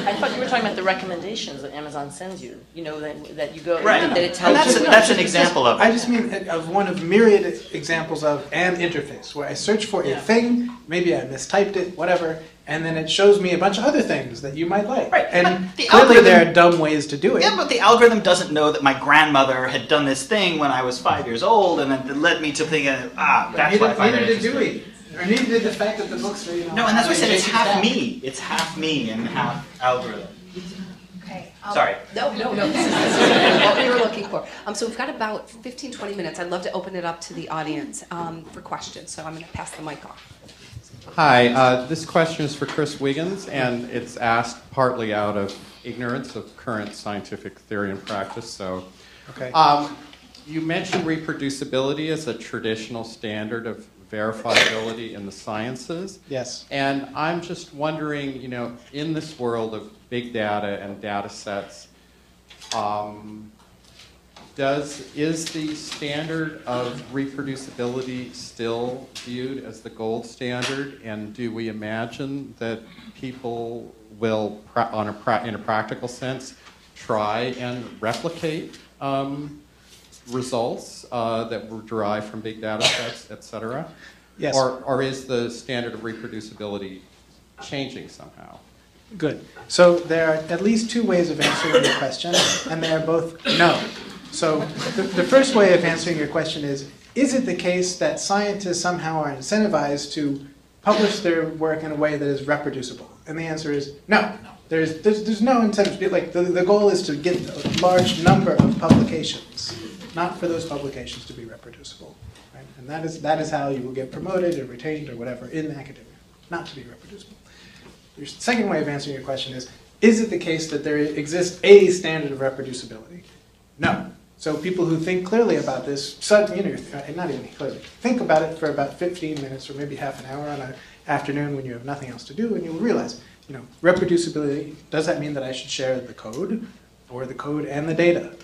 I thought you were talking about the recommendations that Amazon sends you. You know, that you go, right. that it tells you. That's an example of it. I just mean of one of myriad examples of an interface, where I search for a thing, maybe I mistyped it, whatever, and then it shows me a bunch of other things that you might like. Right. And the clearly there are dumb ways to do it. Yeah, but the algorithm doesn't know that my grandmother had done this thing when I was 5 years old, and then it led me to thinking, that's why I find it interesting. Or neither did the fact that the books are, No, and that's why I said it's half me. It's half me and half algorithm. Okay. Sorry. No. This is what we were looking for. So we've got about 15, 20 minutes. I'd love to open it up to the audience for questions. So I'm going to pass the mic off. Hi. This question is for Chris Wiggins, and it's asked partly out of ignorance of current scientific theory and practice. So, okay. You mentioned reproducibility as a traditional standard of verifiability in the sciences. Yes. And I'm just wondering, in this world of big data and data sets, is the standard of reproducibility still viewed as the gold standard? And do we imagine that people will, in a practical sense, try and replicate results that were derived from big data sets, et cetera? Yes. Or is the standard of reproducibility changing somehow? Good. So there are at least two ways of answering your question, and they are both no. So the first way of answering your question is it the case that scientists somehow are incentivized to publish their work in a way that is reproducible? And the answer is no. There's no incentive. Like the goal is to get a large number of publications, not for those publications to be reproducible. Right? And that is how you will get promoted or retained or whatever in academia, not to be reproducible. Your second way of answering your question is it the case that there exists a standard of reproducibility? No. So people who think clearly about this, not even clearly, think about it for about 15 minutes or maybe half an hour on an afternoon when you have nothing else to do, and you'll realize, reproducibility, does that mean that I should share the code, or the code and the data?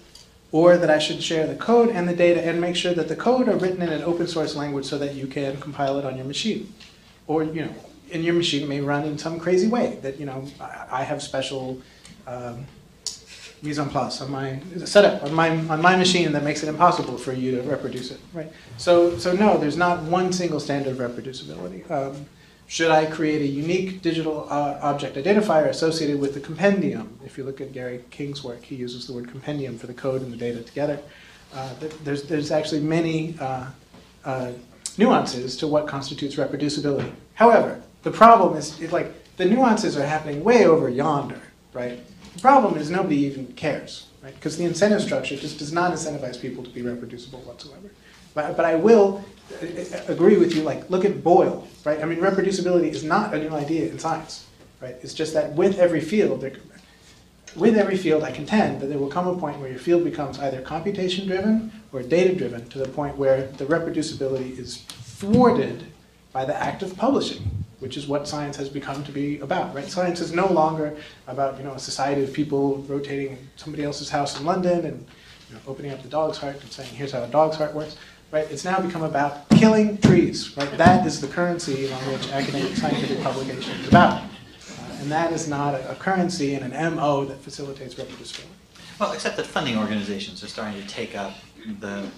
Or that I should share the code and the data and make sure that the code are written in an open source language so that you can compile it on your machine? Or, and your machine may run in some crazy way that, I have special mise en place on my setup on my machine that makes it impossible for you to reproduce it, right? So no, there's not one single standard of reproducibility. Should I create a unique digital object identifier associated with the compendium? If you look at Gary King's work, he uses the word compendium for the code and the data together. There's actually many nuances to what constitutes reproducibility. However, the problem is like the nuances are happening way over yonder, right? The problem is nobody even cares, right? Because the incentive structure just does not incentivize people to be reproducible whatsoever. But I will agree with you, like, look at Boyle, right? I mean, reproducibility is not a new idea in science, right? It's just that with every field, I contend that there will come a point where your field becomes either computation-driven or data-driven to the point where the reproducibility is thwarted by the act of publishing, which is what science has become to be about, right? Science is no longer about, a society of people rotating in somebody else's house in London and opening up the dog's heart and saying, here's how a dog's heart works, right? It's now become about killing trees, right? That is the currency on which academic scientific publication is about. And that is not a currency and an MO that facilitates reproducibility. Well, except that funding organizations are starting to take up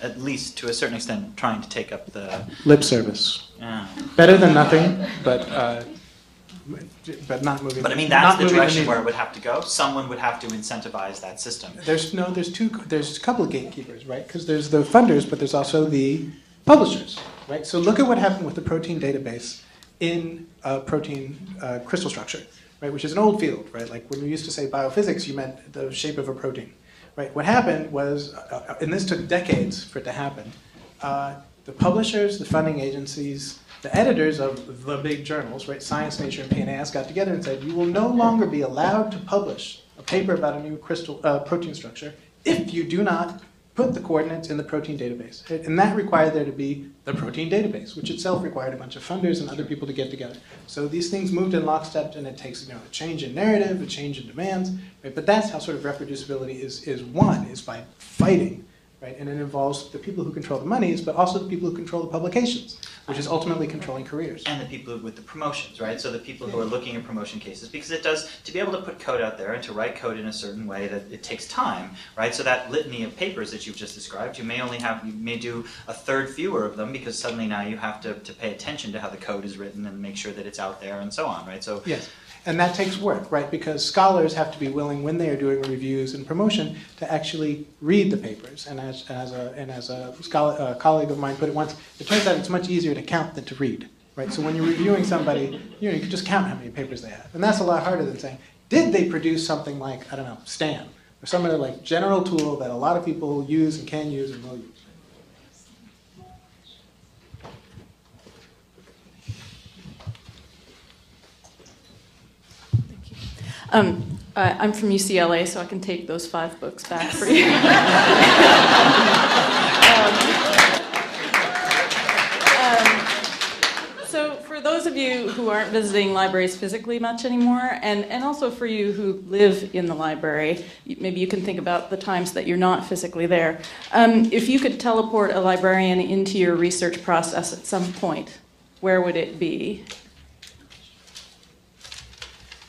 at least to a certain extent, trying to take up the lip service. Yeah. Better than nothing, but not moving. But I mean, that's the direction where it would have to go. Someone would have to incentivize that system. There's a couple of gatekeepers, right? Because there's the funders, but there's also the publishers, right? So look at what happened with the protein database in protein crystal structure, right? Which is an old field, right? Like when we used to say biophysics, you meant the shape of a protein. Right. What happened was, and this took decades for it to happen, the publishers, the funding agencies, the editors of the big journals, right, Science, Nature, and PNAS got together and said, you will no longer be allowed to publish a paper about a new protein structure if you do not put the coordinates in the protein database. And that required there to be the protein database, which itself required a bunch of funders and other people to get together. So these things moved in lockstep, and it takes a change in narrative, a change in demands, right? But that's how sort of reproducibility is won, is by fighting, right? And it involves the people who control the monies, but also the people who control the publications, which is ultimately controlling careers. And the people with the promotions, right? So the people who are looking at promotion cases, because it does, to be able to put code out there and to write code in a certain way, that it takes time, right? So that litany of papers that you've just described, you may do a third fewer of them because suddenly now you have to pay attention to how the code is written and make sure that it's out there and so on, right? So yes. And that takes work, right? Because scholars have to be willing, when they are doing reviews and promotion, to actually read the papers. And as a colleague of mine put it once, it turns out it's much easier to count than to read, right? So when you're reviewing somebody, you can just count how many papers they have. And that's a lot harder than saying, did they produce something like, I don't know, STAN, or some other like general tool that a lot of people use and can use and will use. I'm from UCLA, so I can take those 5 books back for you. So for those of you who aren't visiting libraries physically much anymore, and also for you who live in the library, maybe you can think about the times that you're not physically there. If you could teleport a librarian into your research process at some point, where would it be?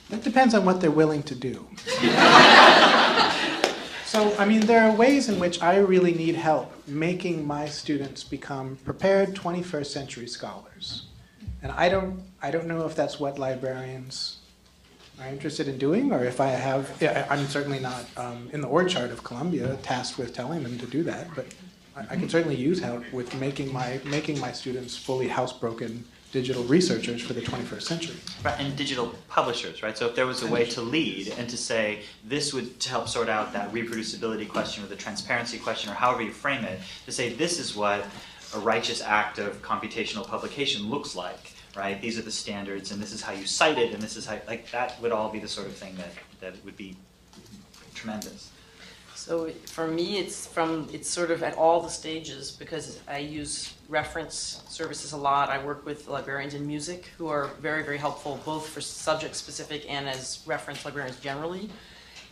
That depends on what they're willing to do. So, I mean, there are ways in which I really need help making my students become prepared 21st century scholars. And I don't know if that's what librarians are interested in doing, or if I have, yeah, I'm certainly not in the org chart of Columbia tasked with telling them to do that, but I can certainly use help with making my students fully housebroken digital researchers for the 21st century. Right, and digital publishers, right? So if there was a way to lead and to say, this would to help sort out that reproducibility question or the transparency question or however you frame it, to say this is what a righteous act of computational publication looks like, right? These are the standards and this is how you cite it and this is how, like that would all be the sort of thing that would be tremendous. So for me, it's sort of at all the stages because I use reference services a lot. I work with librarians in music who are very, very helpful both for subject specific and as reference librarians generally,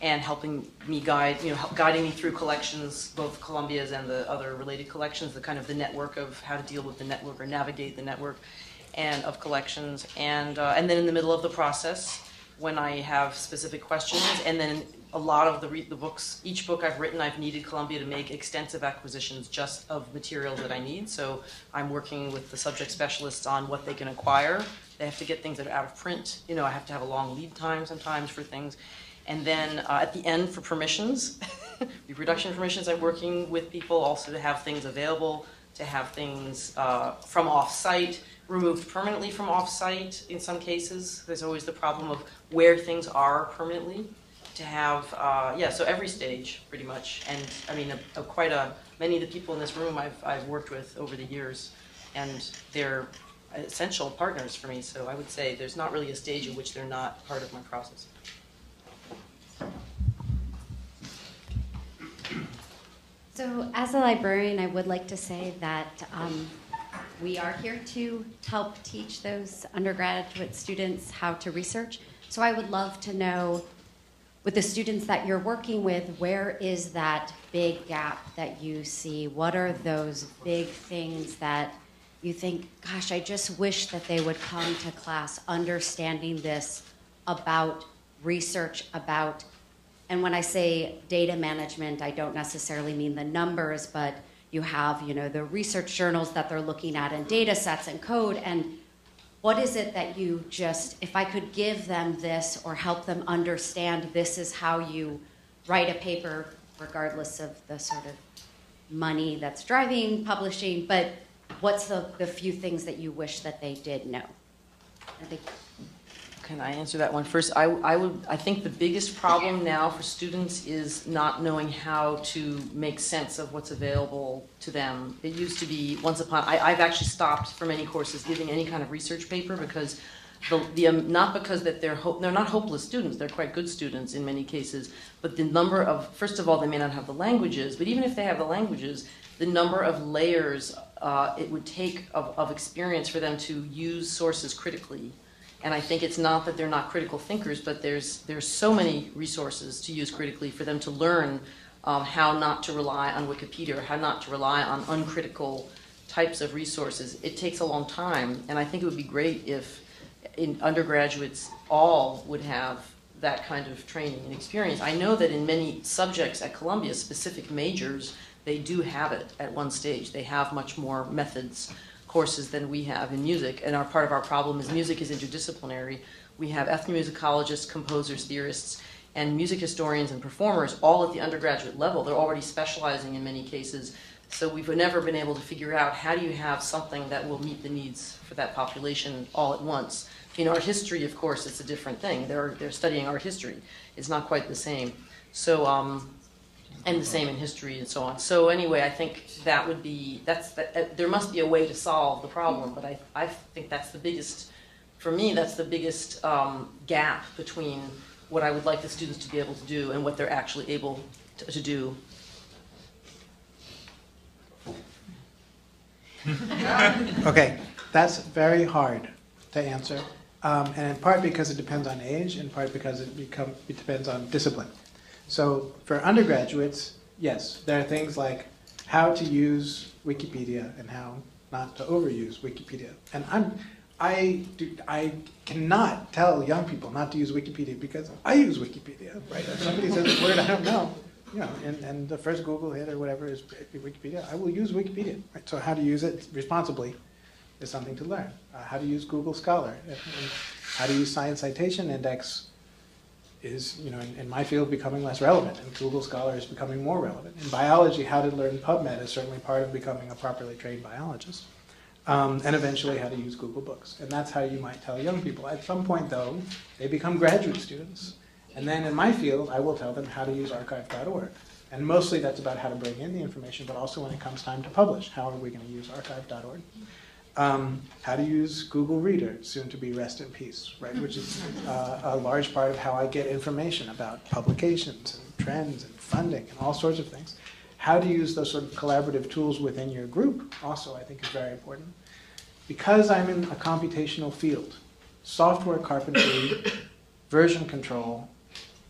and helping me guiding me through collections, both Columbia's and the other related collections, the kind of the network of how to deal with the network or navigate the network and of collections, and then in the middle of the process when I have specific questions, and then a lot of the books, each book I've written, I've needed Columbia to make extensive acquisitions just of materials that I need. So I'm working with the subject specialists on what they can acquire. They have to get things that are out of print. You know, I have to have a long lead time sometimes for things. And then at the end for permissions, reproduction permissions, I'm working with people also to have things available, to have things from off-site, removed permanently from off-site in some cases. There's always the problem of where things are permanently. To have, so every stage pretty much, and I mean, many of the people in this room I've worked with over the years, and they're essential partners for me. So I would say there's not really a stage in which they're not part of my process. So as a librarian, I would like to say that we are here to help teach those undergraduate students how to research. So I would love to know, with the students that you're working with, where is that big gap that you see? What are those big things that you think, gosh, I just wish that they would come to class understanding this about research, about, and when I say data management, I don't necessarily mean the numbers, but you have, the research journals that they're looking at and data sets and code, and what is it that you just, if I could give them this or help them understand this is how you write a paper, regardless of the sort of money that's driving publishing, but what's the few things that you wish that they did know? Can I answer that one first? I think the biggest problem now for students is not knowing how to make sense of what's available to them. It used to be I've actually stopped for many courses giving any kind of research paper because not because that they're not hopeless students, they're quite good students in many cases, but the number of, first of all, they may not have the languages, but even if they have the languages, the number of layers it would take of experience for them to use sources critically. And I think it's not that they're not critical thinkers, but there's so many resources to use critically for them to learn how not to rely on Wikipedia or how not to rely on uncritical types of resources. It takes a long time, and I think it would be great if undergraduates all would have that kind of training and experience. I know that in many subjects at Columbia, specific majors, they do have it at one stage. They have much more methods courses than we have in music, and part of our problem is music is interdisciplinary. We have ethnomusicologists, composers, theorists, and music historians and performers all at the undergraduate level. They're already specializing in many cases, so we've never been able to figure out how do you have something that will meet the needs for that population all at once. In art history, of course, it's a different thing. They're studying art history. It's not quite the same. So, and the same in history and so on. So anyway, I think that would be, there must be a way to solve the problem, but I think that's the biggest, for me, that's the biggest gap between what I would like the students to be able to do and what they're actually able to do. Okay, that's very hard to answer, and in part because it depends on age, in part because it depends on discipline. So for undergraduates, yes, there are things like how to use Wikipedia and how not to overuse Wikipedia. And I cannot tell young people not to use Wikipedia because I use Wikipedia, right? If somebody says a word I don't know, and the first Google hit or whatever is Wikipedia, I will use Wikipedia, right? So how to use it responsibly is something to learn. How to use Google Scholar, and how to use Science Citation Index is, in my field, becoming less relevant, and Google Scholar is becoming more relevant. In biology, how to learn PubMed is certainly part of becoming a properly trained biologist. And eventually how to use Google Books. And that's how you might tell young people. At some point, though, they become graduate students. And then in my field, I will tell them how to use archive.org. And mostly that's about how to bring in the information, but also when it comes time to publish, how are we going to use archive.org? How to use Google Reader, soon to be rest in peace, right? Which is a large part of how I get information about publications and trends and funding and all sorts of things. How to use those sort of collaborative tools within your group also, I think, is very important. Because I'm in a computational field, software carpentry, version control,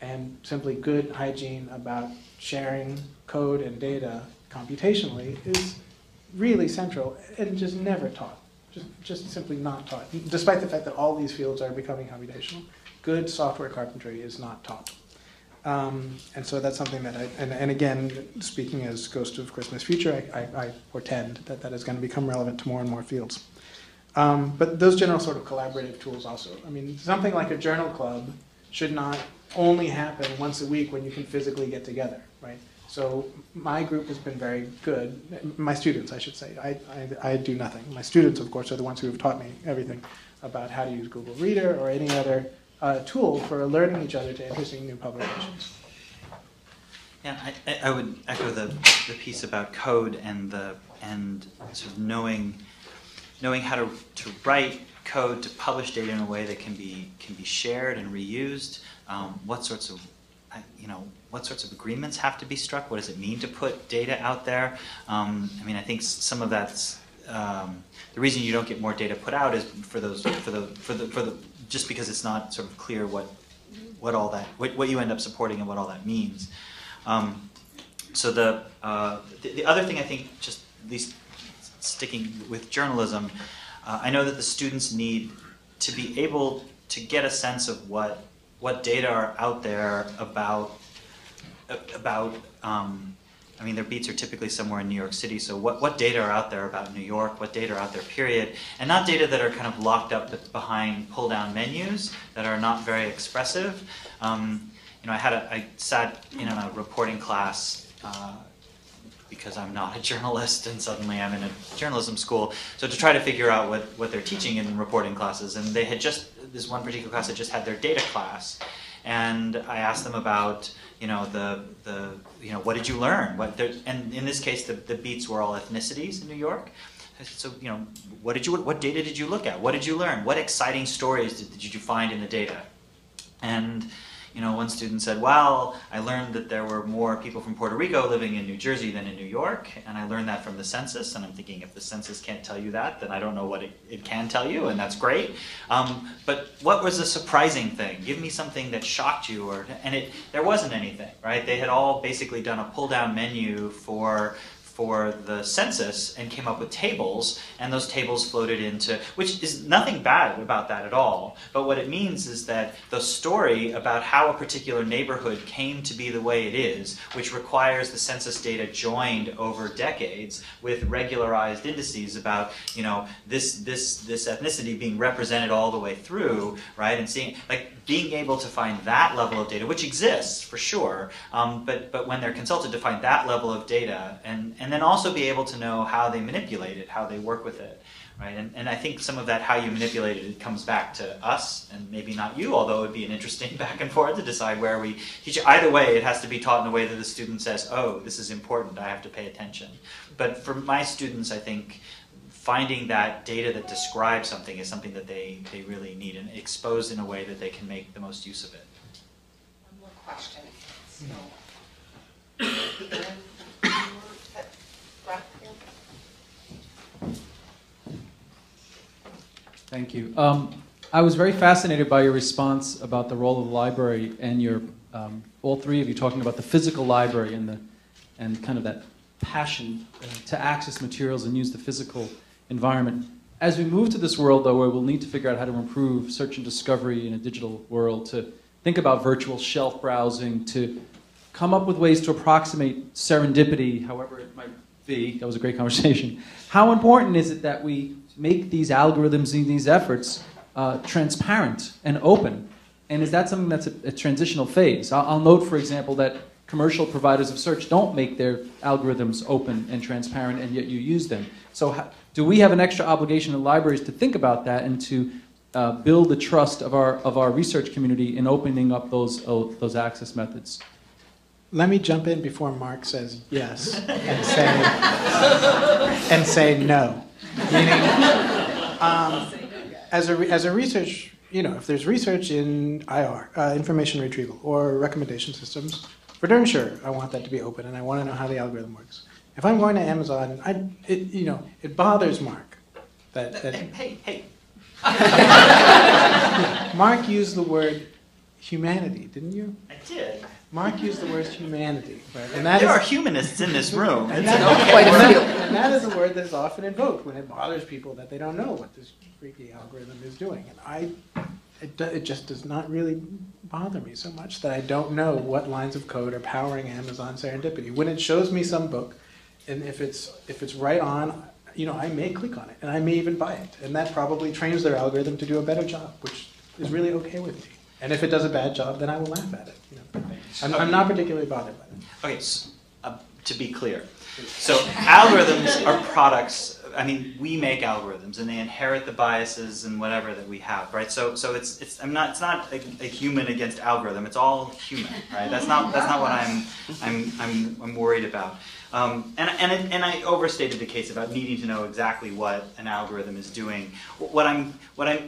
and simply good hygiene about sharing code and data computationally is really central and just never taught. Just simply not taught. Despite the fact that all these fields are becoming computational, good software carpentry is not taught. And so that's something that and again, speaking as Ghost of Christmas Future, I portend that that is going to become relevant to more and more fields. But those general sort of collaborative tools also. I mean, something like a journal club should not only happen once a week when you can physically get together, right? So my group has been very good. My students, I should say. I do nothing. My students, of course, are the ones who have taught me everything about how to use Google Reader or any other tool for alerting each other to interesting new publications. Yeah, I would echo the piece about code and sort of knowing how to write code to publish data in a way that can be shared and reused. What sorts of agreements have to be struck? What does it mean to put data out there? I mean, I think some of that's the reason you don't get more data put out is just because it's not sort of clear what you end up supporting and what all that means. So the other thing I think, just at least sticking with journalism, I know that the students need to be able to get a sense of what data are out there about. I mean, their beats are typically somewhere in New York City, so what data are out there about New York, what data are out there, period, and not data that are kind of locked up behind pull-down menus that are not very expressive. I sat in a reporting class because I'm not a journalist and suddenly I'm in a journalism school, so to try to figure out what they're teaching in reporting classes, and they had this one particular class had just had their data class, and I asked them about what did you learn? And in this case, the beats were all ethnicities in New York. I said, so what data did you look at? What did you learn? What exciting stories did you find in the data? And one student said, well, I learned that there were more people from Puerto Rico living in New Jersey than in New York, and I learned that from the census, and I'm thinking if the census can't tell you that, then I don't know what it can tell you, and that's great. But what was a surprising thing? Give me something that shocked you, there wasn't anything, right? They had all basically done a pull-down menu for the census and came up with tables, and those tables floated into, which is nothing bad about that at all, but what it means is that the story about how a particular neighborhood came to be the way it is, which requires the census data joined over decades with regularized indices about, this ethnicity being represented all the way through, right, and being able to find that level of data, which exists for sure, but when they're consulted to find that level of data, and then also be able to know how they manipulate it, how they work with it, right? And I think some of that how you manipulate it comes back to us, and maybe not you, although it would be an interesting back and forth to decide where we teach it. Either way, it has to be taught in a way that the student says, oh, this is important, I have to pay attention. But for my students, I think finding that data that describes something is something that they really need, and exposed in a way that they can make the most use of it. One more question. Thank you. I was very fascinated by your response about the role of the library and your, all three of you talking about the physical library and kind of that passion to access materials and use the physical environment. As we move to this world, though, where we'll need to figure out how to improve search and discovery in a digital world, to think about virtual shelf browsing, to come up with ways to approximate serendipity, however it might be. That was a great conversation. How important is it that we make these algorithms and these efforts transparent and open, And is that something that's a transitional phase? I'll note, for example, that commercial providers of search don't make their algorithms open and transparent, and yet you use them. So do we have an extra obligation in libraries to think about that and to build the trust of our research community in opening up those access methods? Let me jump in before Mark says yes and say no. Meaning, as a research, if there's research in IR, information retrieval, or recommendation systems, for darn sure I want that to be open, and I want to know how the algorithm works. If I'm going to Amazon, it bothers Mark that Hey. Mark used the word humanity, didn't you? I did. Mark used the word humanity, right? And There are humanists in this room. And Quite a few. And that is a word that's often invoked when it bothers people that they don't know what this freaky algorithm is doing. And it just does not really bother me so much that I don't know what lines of code are powering Amazon Serendipity. When it shows me some book, and if it's right on, I may click on it, and I may even buy it. And that probably trains their algorithm to do a better job, which is really okay with me. And if it does a bad job, then I will laugh at it. I'm not particularly bothered by it. Okay, so, to be clear, so algorithms are products. I mean, we make algorithms, and they inherit the biases and whatever that we have, right? So it's not a human against algorithm. It's all human, right? That's not what I'm worried about. And I overstated the case about needing to know exactly what an algorithm is doing. What I'm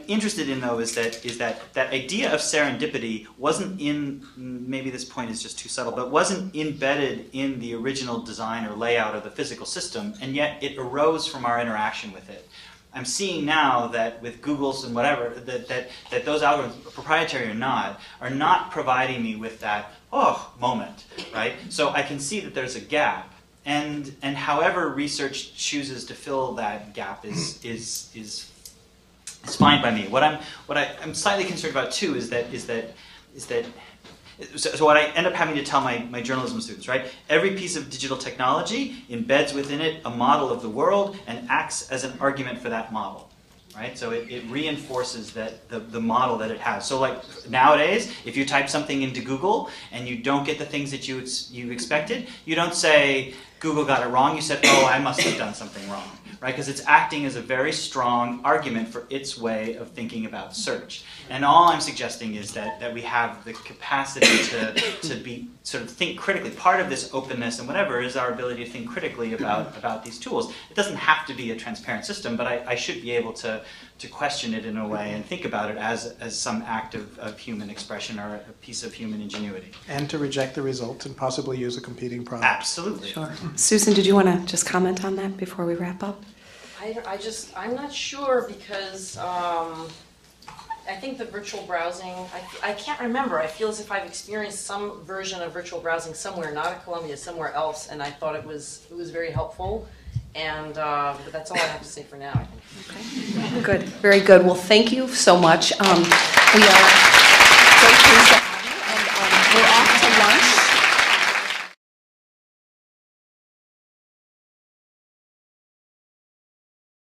interested in, though, is that idea of serendipity wasn't in, maybe this point is just too subtle, but wasn't embedded in the original design or layout of the physical system, and yet it arose from our interaction with it. I'm seeing now that with Google's and whatever, that those algorithms, proprietary or not, are not providing me with that, moment, right? So I can see that there's a gap. And however research chooses to fill that gap is fine by me. What I'm slightly concerned about too is that so what I end up having to tell my journalism students, right? Every piece of digital technology embeds within it a model of the world and acts as an argument for that model. Right? So it reinforces the model that it has. So like nowadays, if you type something into Google and you don't get the things that you expected, you don't say, Google got it wrong. You said, oh, I must have done something wrong. Right? Because it's acting as a very strong argument for its way of thinking about search. And all I'm suggesting is that we have the capacity to be sort of think critically. Part of this openness and whatever is our ability to think critically about these tools. It doesn't have to be a transparent system, but I should be able to question it in a way and think about it as some act of human expression or a piece of human ingenuity. And to reject the results and possibly use a competing product. Absolutely. Sure. Susan, did you want to just comment on that before we wrap up? I'm not sure because I think the virtual browsing, I can't remember. I feel as if I've experienced some version of virtual browsing somewhere, not at Columbia, somewhere else, and I thought it was very helpful. And but that's all I have to say for now, I think. Okay. Good. Very good. Well, thank you so much. We are